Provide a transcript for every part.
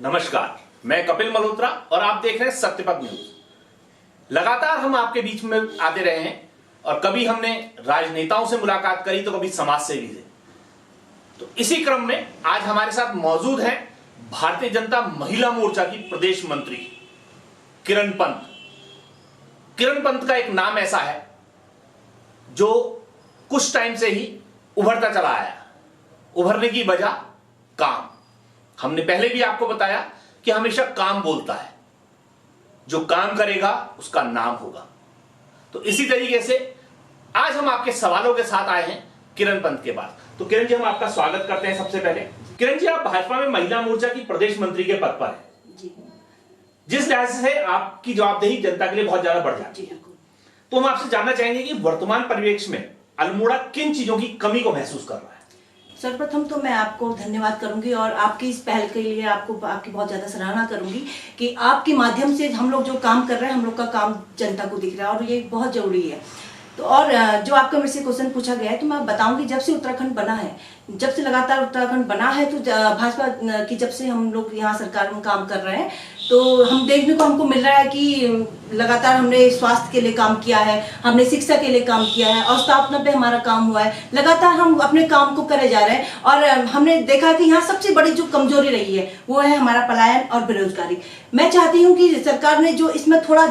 नमस्कार, मैं कपिल मल्होत्रा और आप देख रहे हैं सत्यपथ न्यूज। लगातार हम आपके बीच में आते रहे हैं और कभी हमने राजनेताओं से मुलाकात करी तो कभी समाज सेवी से। तो इसी क्रम में आज हमारे साथ मौजूद है भारतीय जनता महिला मोर्चा की प्रदेश मंत्री किरण पंत। किरण पंत का एक नाम ऐसा है जो कुछ टाइम से ही उभरता चला आया। उभरने की वजह काम। हमने पहले भी आपको बताया कि हमेशा काम बोलता है, जो काम करेगा उसका नाम होगा। तो इसी तरीके से आज हम आपके सवालों के साथ आए हैं किरण पंत के पास। तो किरण जी, हम आपका स्वागत करते हैं। सबसे पहले किरण जी, आप भाजपा में महिला मोर्चा की प्रदेश मंत्री के पद पर हैं। जिस लिहाज से आपकी जवाबदेही जनता के लिए बहुत ज्यादा बढ़ जाती है, तो हम आपसे जानना चाहेंगे कि वर्तमान परिवेश में अल्मोड़ा किन चीजों की कमी को महसूस कर रहा है। सर्वप्रथम तो मैं आपको धन्यवाद करूंगी और आपकी इस पहल के लिए आपकी बहुत ज्यादा सराहना करूंगी कि आपके माध्यम से हम लोग जो काम कर रहे हैं, हम लोग का काम जनता को दिख रहा है और ये बहुत जरूरी है। तो और जो आपका मेरे से क्वेश्चन पूछा गया है, तो मैं बताऊंगी जब से उत्तराखंड बना है, जब से लगातार उत्तराखंड बना है, तो भाजपा की जब से हम लोग यहाँ सरकार में काम कर रहे हैं, तो हम देखने को हमको मिल रहा है कि लगातार हमने स्वास्थ्य के लिए काम किया है, हमने शिक्षा के लिए काम किया है और स्थापना पे हमारा काम हुआ है। लगातार हम अपने काम को करे जा रहे हैं और हमने देखा कि यहाँ सबसे बड़ी जो कमजोरी रही है वो है हमारा पलायन और बेरोजगारी। मैं चाहती हूँ कि सरकार ने जो इसमें थोड़ा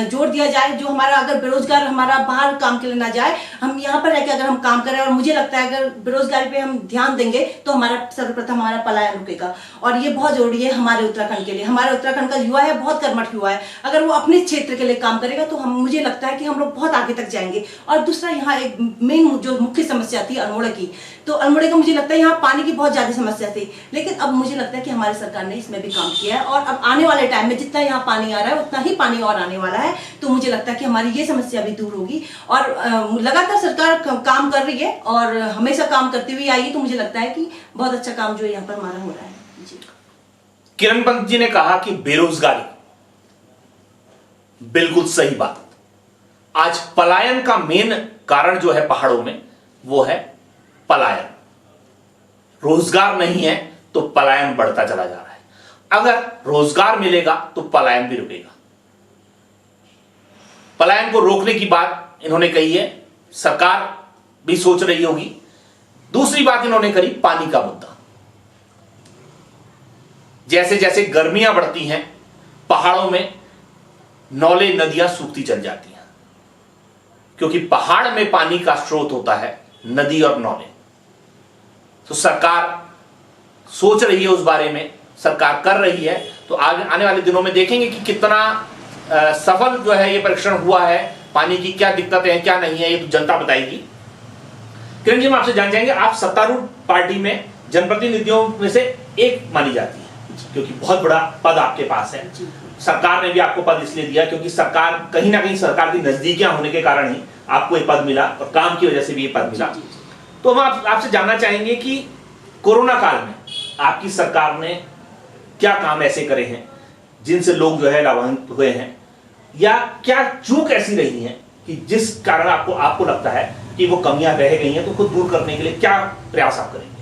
जोर दिया जाए, जो हमारा अगर बेरोजगार हमारा बाहर काम के लिए ना जाए, हम यहाँ पर रहकर अगर हम काम करें, और मुझे लगता है अगर बेरोजगारी पे हम ध्यान देंगे तो हमारा सर्वप्रथम हमारा पलायन रुकेगा और ये बहुत जरूरी है हमारे उत्तराखंड के लिए। हमारे उत्तराखंड का युवा है, बहुत कर्मठ युवा है, अगर वो अपने क्षेत्र के लिए काम करेगा तो मुझे लगता है कि हम लोग बहुत आगे तक जाएंगे। और दूसरा, यहाँ एक मेन जो मुख्य समस्या थी अल्मोड़ा की, तो अल्मोड़ा का मुझे लगता है यहाँ पानी की बहुत ज्यादा समस्या थी, लेकिन अब मुझे लगता है कि हमारी सरकार ने इसमें भी काम किया है और अब आने वाले टाइम में जितना यहाँ पानी आ रहा है उतना ही पानी और आने वाला है। तो मुझे लगता है कि हमारी ये समस्या भी दूर होगी और लगातार सरकार काम कर रही है और हमेशा काम करती हुई आई है। तो मुझे लगता है कि बहुत अच्छा काम जो यहाँ पर हमारा हो रहा है। किरण पंत जी ने कहा कि बेरोजगारी, बिल्कुल सही बात। आज पलायन का मेन कारण जो है पहाड़ों में, वो है पलायन। रोजगार नहीं है तो पलायन बढ़ता चला जा रहा है। अगर रोजगार मिलेगा तो पलायन भी रुकेगा। पलायन को रोकने की बात इन्होंने कही है, सरकार भी सोच रही होगी। दूसरी बात इन्होंने करी पानी का मुद्दा। जैसे जैसे गर्मियां बढ़ती हैं, पहाड़ों में नौले नदियां सूखती चल जाती हैं, क्योंकि पहाड़ में पानी का स्रोत होता है नदी और नौले। तो सरकार सोच रही है उस बारे में, सरकार कर रही है। तो आने वाले दिनों में देखेंगे कि कितना सफल जो है ये परीक्षण हुआ है। पानी की क्या दिक्कतें हैं, क्या नहीं है, ये तो जनता बताएगी। किरण जी, हम आपसे जान जाएंगे, आप सत्तारूढ़ पार्टी में जनप्रतिनिधियों में से एक मानी जाती है, क्योंकि बहुत बड़ा पद आपके पास है। सरकार ने भी आपको पद इसलिए दिया क्योंकि सरकार कहीं ना कहीं सरकार की नजदीकियां होने के कारण ही आपको ये पद मिला और काम की वजह से भी ये पद मिला। तो हम आपसे जानना चाहेंगे कि कोरोना काल में आपकी सरकार ने क्या काम ऐसे करे हैं जिनसे लोग जो है लाभान्वित हुए हैं, या क्या चूक ऐसी रही है कि जिस कारण आपको लगता है कि वो कमियां रह गई हैं, तो उसको दूर करने के लिए क्या प्रयास आप करेंगे?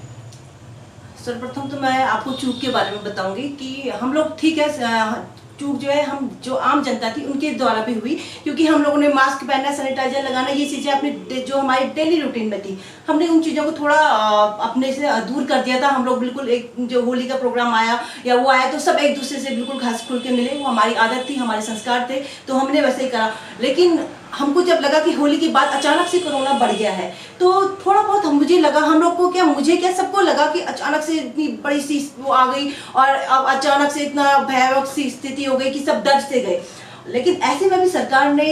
सर्वप्रथम तो मैं आपको चूक के बारे में बताऊंगी कि हम लोग, ठीक है, चूक जो है हम जो आम जनता थी उनके द्वारा भी हुई, क्योंकि हम लोगों ने मास्क पहनना, सैनिटाइजर लगाना, ये चीजें अपने जो हमारी डेली रूटीन में थी, हमने उन चीजों को थोड़ा अपने से दूर कर दिया था। हम लोग बिल्कुल, एक जो होली का प्रोग्राम आया या वो आया तो सब एक दूसरे से बिल्कुल घास खुल के मिले, वो हमारी आदत थी, हमारे संस्कार थे, तो हमने वैसे ही करा। लेकिन हमको जब लगा कि होली के बाद अचानक से कोरोना बढ़ गया है, तो थोड़ा बहुत मुझे लगा, हम लोग को क्या, मुझे क्या, सबको लगा कि अचानक से इतनी बड़ी सी वो आ गई और अब अचानक से इतना भयावह सी स्थिति हो गई कि सब डर से गए। लेकिन ऐसे में भी सरकार ने,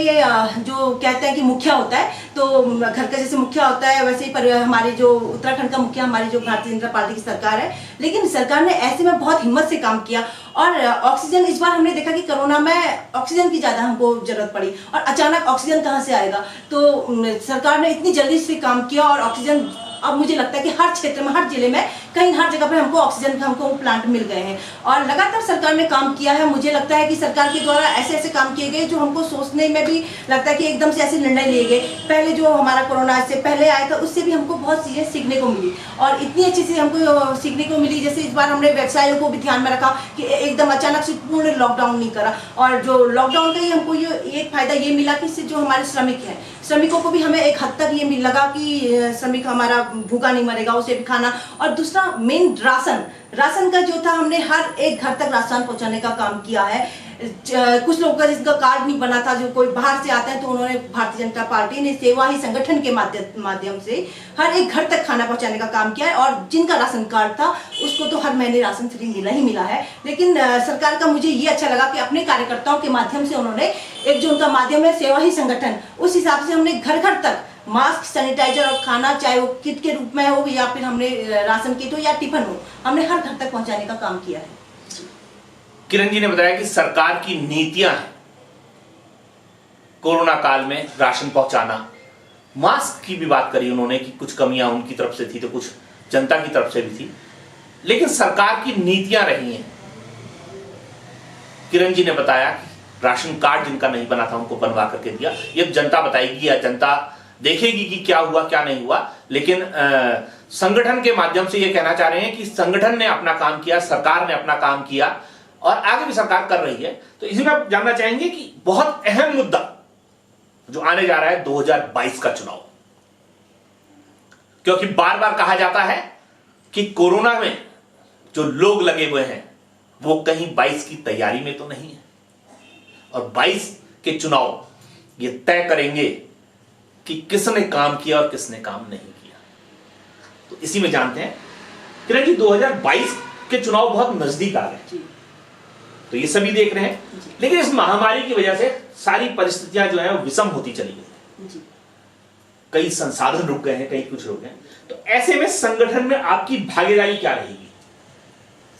जो कहते हैं कि मुखिया होता है, तो घर का जैसे मुखिया होता है वैसे ही हमारे जो उत्तराखंड का मुखिया हमारी जो भारतीय जनता पार्टी की सरकार है, लेकिन सरकार ने ऐसे में बहुत हिम्मत से काम किया। और ऑक्सीजन, इस बार हमने देखा कि कोरोना में ऑक्सीजन की ज्यादा हमको जरूरत पड़ी और अचानक ऑक्सीजन कहाँ से आएगा, तो सरकार ने इतनी जल्दी से काम किया और ऑक्सीजन अब मुझे लगता है कि हर क्षेत्र में, हर जिले में, कहीं हर जगह पे हमको ऑक्सीजन के हमको प्लांट मिल गए हैं और लगातार सरकार ने काम किया है। मुझे लगता है कि सरकार के द्वारा ऐसे ऐसे काम किए गए जो हमको सोचने में भी लगता है कि एकदम से ऐसे निर्णय लिए गए। पहले जो हमारा कोरोना से पहले आया था उससे भी हमको बहुत चीज़ें सीखने को मिली और इतनी अच्छी से हमको सीखने को मिली। जैसे इस बार हमने व्यवसायों को भी ध्यान में रखा कि एकदम अचानक से पूर्ण लॉकडाउन नहीं करा और जो लॉकडाउन का ही हमको ये एक फायदा ये मिला कि इससे जो हमारे श्रमिक हैं, श्रमिकों को भी हमें एक हद तक ये लगा कि श्रमिक हमारा भूखा नहीं मरेगा, उसे भी खाना। और दूसरा मेन राशन का जो था, हमने हर एक घर तक राशन पहुंचाने का काम किया है। कुछ लोगों का जिसका कार्ड नहीं बना था, जो कोई बाहर से आते हैं, तो उन्होंने भारतीय जनता पार्टी ने सेवा ही संगठन के माध्यम से हर एक घर तक खाना पहुंचाने का काम किया है और जिनका राशन कार्ड था उसको तो हर महीने राशन फ्री मिला है। लेकिन सरकार का मुझे ये अच्छा लगा कि अपने कार्यकर्ताओं के माध्यम से उन्होंने एक जो उनका माध्यम है सेवा ही संगठन, उस हिसाब से हमने घर घर तक मास्क, सैनिटाइजर और खाना, चाहे वो किट के रूप में हो या फिर हमने राशन किट हो या टिफिन हो, हमने हर घर तक पहुंचाने का काम किया है। किरण जी ने बताया कि सरकार की नीतियां हैं कोरोना काल में राशन पहुंचाना, मास्क की भी बात करी उन्होंने कि कुछ कमियां उनकी तरफ से थी तो कुछ जनता की तरफ से भी थी, लेकिन सरकार की नीतियां रही हैं। किरण जी ने बताया कि राशन कार्ड जिनका नहीं बना था उनको बनवा करके दिया। ये जनता बताएगी या जनता देखेगी कि क्या हुआ क्या नहीं हुआ, लेकिन संगठन के माध्यम से ये कहना चाह रहे हैं कि संगठन ने अपना काम किया, सरकार ने अपना काम किया और आगे भी सरकार कर रही है। तो इसी में आप जानना चाहेंगे कि बहुत अहम मुद्दा जो आने जा रहा है 2022 का चुनाव, क्योंकि बार बार कहा जाता है कि कोरोना में जो लोग लगे हुए हैं वो कहीं 22 की तैयारी में तो नहीं है और 22 के चुनाव ये तय करेंगे कि किसने काम किया और किसने काम नहीं किया। तो इसी में जानते हैं किरण जी, 2022 के चुनाव बहुत नजदीक आ गए, तो ये सभी देख रहे हैं, लेकिन इस महामारी की वजह से सारी परिस्थितियां जो है वो विषम होती चली गई। कई संसाधन रुक गए हैं, कई कुछ रुक गए हैं। तो ऐसे में संगठन में आपकी भागीदारी क्या रहेगी?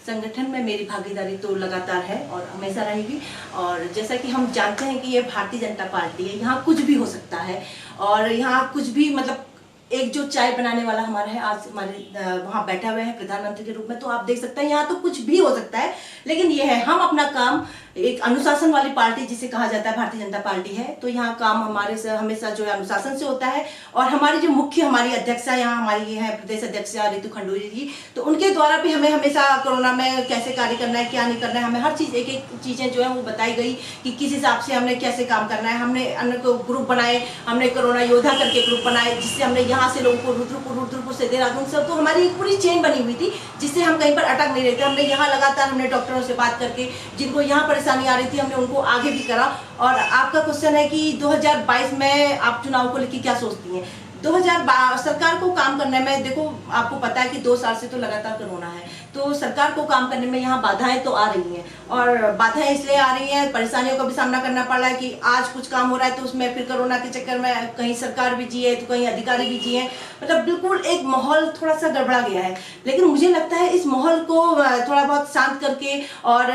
संगठन में मेरी भागीदारी तो लगातार है और हमेशा रहेगी। और जैसा कि हम जानते हैं कि ये भारतीय जनता पार्टी है, यहाँ कुछ भी हो सकता है और यहाँ कुछ भी, मतलब एक जो चाय बनाने वाला हमारा है, आज हमारे वहाँ बैठा हुए हैं प्रधानमंत्री के रूप में, तो आप देख सकते हैं यहाँ तो कुछ भी हो सकता है। लेकिन ये है, हम अपना काम, एक अनुशासन वाली पार्टी जिसे कहा जाता है भारतीय जनता पार्टी है, तो यहाँ काम हमारे से हमेशा जो है अनुशासन से होता है। और हमारी जो मुख्य हमारी अध्यक्षा यहाँ हमारी ये है प्रदेश अध्यक्षा रितु खंडूरी जी, तो उनके द्वारा भी हमें हमेशा कोरोना में कैसे कार्य करना है, क्या नहीं करना है, हमें हर चीज़ एक एक चीज़ें जो है वो बताई गई कि किस हिसाब से हमने कैसे काम करना है। हमने अन्य को ग्रुप बनाए, हमने कोरोना योद्धा करके ग्रुप बनाए, जिससे हमने यहाँ से लोगों को रुद्रपुर से देहरादून से, तो हमारी एक पूरी चेन बनी हुई थी जिससे हम कहीं पर अटक नहीं रहते। हमने यहाँ लगातार हमने डॉक्टरों से बात करके जिनको यहाँ परेशानी आ रही थी हमने उनको आगे भी करा। और आपका क्वेश्चन है कि 2022 में आप चुनाव को लेकर क्या सोचती हैं? 2022 सरकार को काम करने में, देखो आपको पता है कि 2 साल से तो लगातार कोरोना है, तो सरकार को काम करने में यहाँ बाधाएं तो आ रही हैं और बाधाएं इसलिए आ रही हैं, परेशानियों का भी सामना करना पड़ रहा है कि आज कुछ काम हो रहा है तो उसमें फिर कोरोना के चक्कर में कहीं सरकार भी जिए तो कहीं अधिकारी भी जिए, मतलब बिल्कुल एक माहौल थोड़ा सा गड़बड़ा गया है। लेकिन मुझे लगता है इस माहौल को थोड़ा बहुत शांत करके और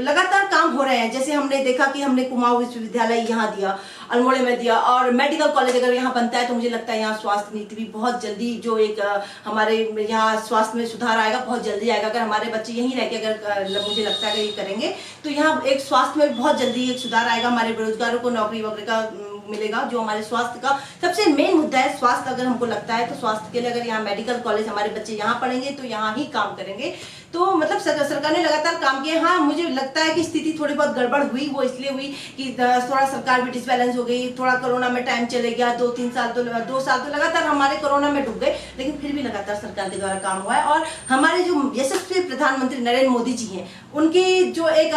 लगातार काम हो रहे हैं। जैसे हमने देखा कि हमने कुमाऊं विश्वविद्यालय यहाँ दिया, अल्मोड़े में दिया, और मेडिकल कॉलेज अगर यहाँ बनता है तो मुझे लगता है यहाँ स्वास्थ्य नीति भी बहुत जल्दी, जो एक हमारे यहाँ स्वास्थ्य में सुधार आएगा, बहुत जल्दी आएगा। अगर हमारे बच्चे यहीं रह के अगर मुझे लगता है कि ये करेंगे तो यहाँ एक स्वास्थ्य में बहुत जल्दी एक सुधार आएगा। हमारे बेरोजगारों को नौकरी वगैरह का मिलेगा, जो हमारे स्वास्थ्य का सबसे मेन मुद्दा है। स्वास्थ्य अगर हमको लगता है तो स्वास्थ्य के लिए अगर यहाँ मेडिकल कॉलेज हमारे बच्चे यहाँ पढ़ेंगे तो यहाँ ही काम करेंगे। तो मतलब सरकार ने लगातार काम किया। हाँ, मुझे लगता है कि स्थिति थोड़ी बहुत गड़बड़ हुई, वो इसलिए हुई कि थोड़ा सरकार भी डिसबैलेंस हो गई, थोड़ा कोरोना में टाइम चले गया, 2 साल तो लगातार हमारे कोरोना में डूब गए, लेकिन फिर भी लगातार सरकार के द्वारा काम हुआ है। और हमारे जो यशस्वी प्रधानमंत्री नरेंद्र मोदी जी हैं, उनकी जो एक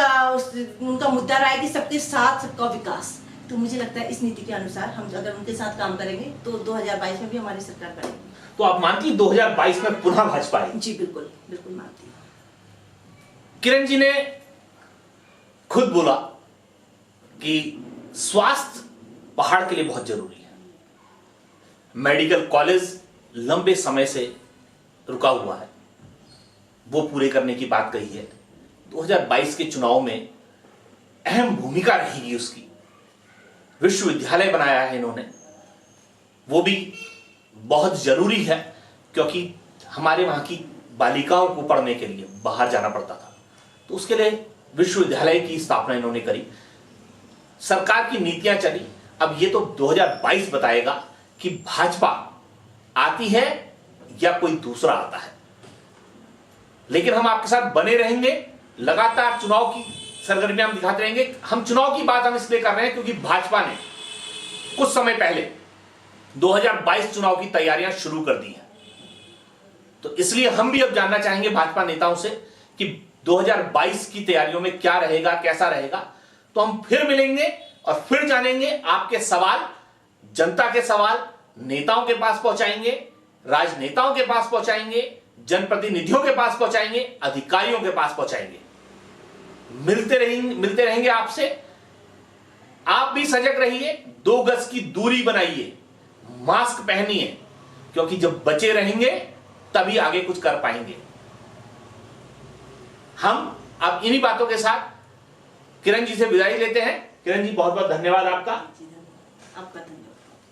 उनका मुद्दा रहा है कि सबके साथ सबका विकास, तो मुझे लगता है इस नीति के अनुसार हम अगर उनके साथ काम करेंगे तो 2022 में भी हमारी सरकार करेगी। तो आप मानती हैं 2022 में पुनः भाजपा आएगी? जी बिल्कुल, बिल्कुल मानती हूँ। किरण जी ने खुद बोला कि स्वास्थ्य पहाड़ के लिए बहुत जरूरी है। मेडिकल कॉलेज लंबे समय से रुका हुआ है, वो पूरे करने की बात कही है। 2022 के चुनाव में अहम भूमिका रहेगी उसकी। विश्वविद्यालय बनाया है इन्होंने, वो भी बहुत जरूरी है क्योंकि हमारे वहां की बालिकाओं को पढ़ने के लिए बाहर जाना पड़ता था, तो उसके लिए विश्वविद्यालय की स्थापना इन्होंने करी। सरकार की नीतियां चली। अब ये तो 2022 बताएगा कि भाजपा आती है या कोई दूसरा आता है, लेकिन हम आपके साथ बने रहेंगे, लगातार चुनाव की सरगर्मियां हम दिखाते रहेंगे। हम चुनाव की बात हम इसलिए कर रहे हैं क्योंकि भाजपा ने कुछ समय पहले 2022 चुनाव की तैयारियां शुरू कर दी हैं, तो इसलिए हम भी अब जानना चाहेंगे भाजपा नेताओं से कि 2022 की तैयारियों में क्या रहेगा, कैसा रहेगा। तो हम फिर मिलेंगे और फिर जानेंगे आपके सवाल, जनता के सवाल नेताओं के पास पहुंचाएंगे, राजनेताओं के पास पहुंचाएंगे, जनप्रतिनिधियों के पास पहुंचाएंगे, अधिकारियों के पास पहुंचाएंगे। मिलते रहेंगे आपसे। आप भी सजग रहिए, 2 गज की दूरी बनाइए, मास्क पहनिए, क्योंकि जब बचे रहेंगे तभी आगे कुछ कर पाएंगे। हम अब इन्हीं बातों के साथ किरण जी से विदाई लेते हैं। किरण जी, बहुत बहुत धन्यवाद आपका। आपका धन्यवाद।